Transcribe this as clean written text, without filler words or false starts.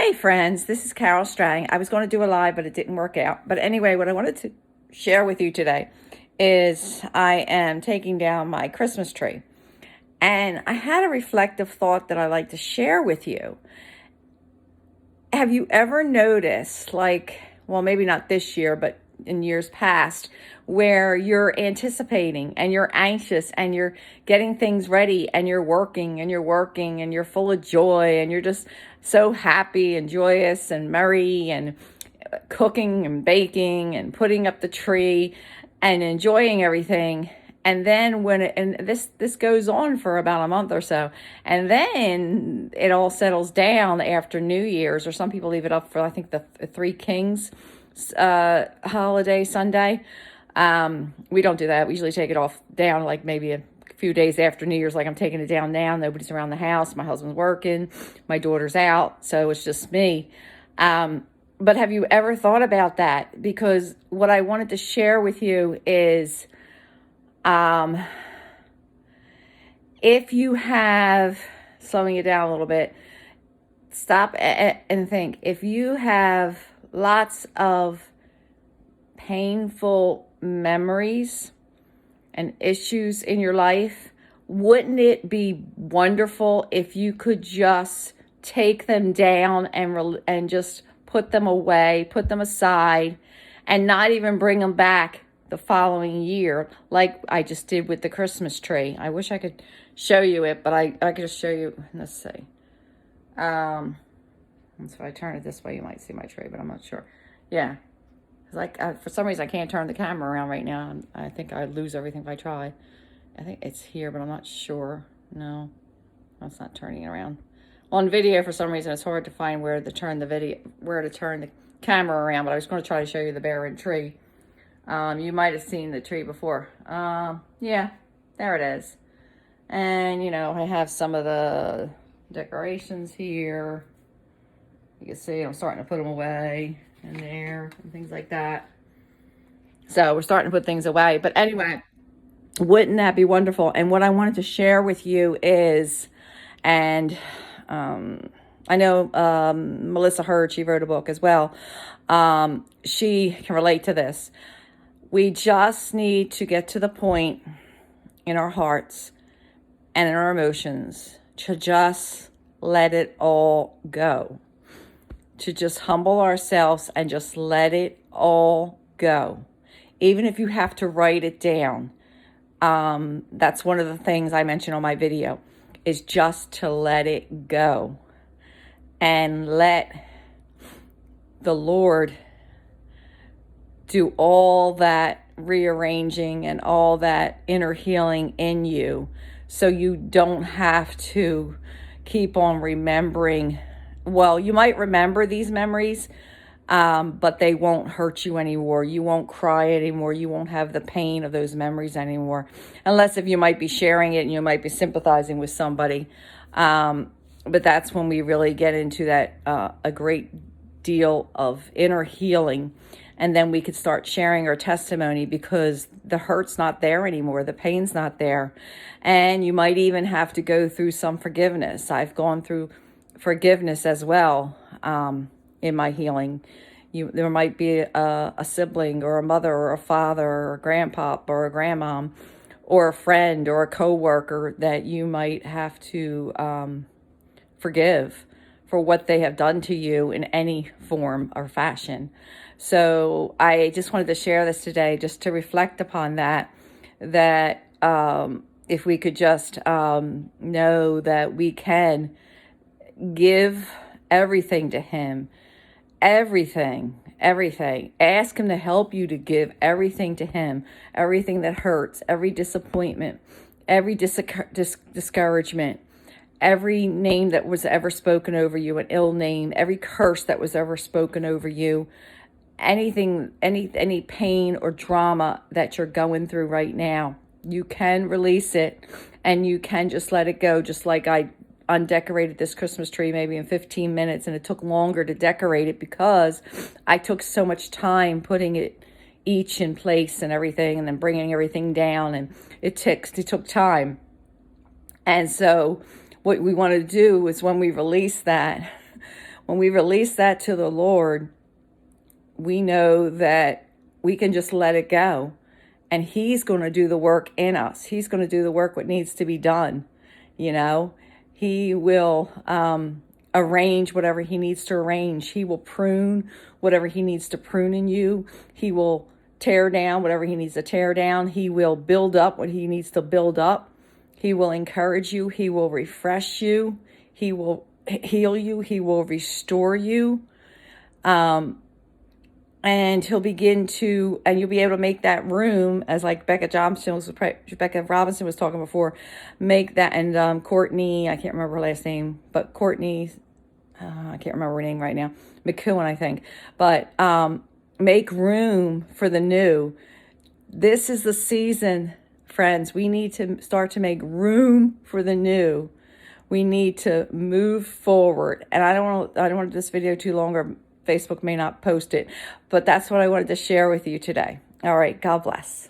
Hey friends, this is Carol Strang. I was going to do a live, but it didn't work out. But anyway, what I wanted to share with you today is I am taking down my Christmas tree. And I had a reflective thought that I'd like to share with you. Have you ever noticed, well, maybe not this year, but in years past, where you're anticipating and you're anxious and you're getting things ready and you're working and you're full of joy and you're just so happy and joyous and merry and cooking and baking and putting up the tree and enjoying everything. And then this goes on for about a month or so, and then it all settles down after New Year's, or some people leave it up for, I think, the Three Kings holiday Sunday. We don't do that. We usually take it off down like maybe a few days after New Year's. Like, I'm taking it down now. Nobody's around the house. My husband's working. My daughter's out. So it's just me. But have you ever thought about that? Because what I wanted to share with you is, if you have, slowing it down a little bit, stop and think. If you have lots of painful memories and issues in your life, wouldn't it be wonderful if you could just take them down and just put them away, put them aside, and not even bring them back the following year, like I just did with the Christmas tree? I wish I could show you it, but I could just show you. Let's see. So if I turn it this way, you might see my tree, but I'm not sure. Yeah. For some reason, I can't turn the camera around right now. I think I'd lose everything if I try. I think it's here, but I'm not sure. No, it's not turning around. On video, for some reason, it's hard to find where to turn the camera around, but I was going to try to show you the barren tree. You might have seen the tree before. Yeah, there it is. And, I have some of the decorations here. You can see I'm starting to put them away in there and things like that. So we're starting to put things away. But anyway, wouldn't that be wonderful? And what I wanted to share with you is, and I know Melissa Hurd, she wrote a book as well. She can relate to this. We just need to get to the point in our hearts and in our emotions to just let it all go. To just humble ourselves and just let it all go. Even if you have to write it down. That's one of the things I mentioned on my video, is just to let it go. And let the Lord do all that rearranging and all that inner healing in you, so you don't have to keep on remembering. Well, you might remember these memories, but they won't hurt you anymore. You won't cry anymore. You won't have the pain of those memories anymore, unless if you might be sharing it and you might be sympathizing with somebody. But that's when we really get into that a great deal of inner healing. And then we could start sharing our testimony, because the hurt's not there anymore. The pain's not there. And you might even have to go through some forgiveness. I've gone through forgiveness as well in my healing. There might be a sibling or a mother or a father or a grandpop or a grandmom or a friend or a coworker that you might have to forgive for what they have done to you in any form or fashion. So I just wanted to share this today, just to reflect upon that if we could just know that we can give everything to Him, everything. Ask Him to help you to give everything to Him, everything that hurts, every disappointment, every discouragement, every name that was ever spoken over you, an ill name, every curse that was ever spoken over you, anything, any pain or drama that you're going through right now. You can release it, and you can just let it go. Just like I undecorated this Christmas tree maybe in 15 minutes, and it took longer to decorate it because I took so much time putting it each in place and everything, and then bringing everything down, and it took time. And so what we want to do is, when we release that, when we release that to the Lord, we know that we can just let it go. And He's going to do the work in us. He's going to do the work what needs to be done. You know, He will arrange whatever He needs to arrange. He will prune whatever He needs to prune in you. He will tear down whatever He needs to tear down. He will build up what He needs to build up. He will encourage you. He will refresh you. He will heal you. He will restore you. And He'll begin to, and you'll be able to make that room, as like Becca Robinson was talking before, make that, and Courtney, I can't remember her last name, but Courtney, I can't remember her name right now, McEwen, I think, but make room for the new. This is the season, friends. We need to start to make room for the new. We need to move forward. And I don't want this video too long, or Facebook may not post it, but that's what I wanted to share with you today. All right. God bless.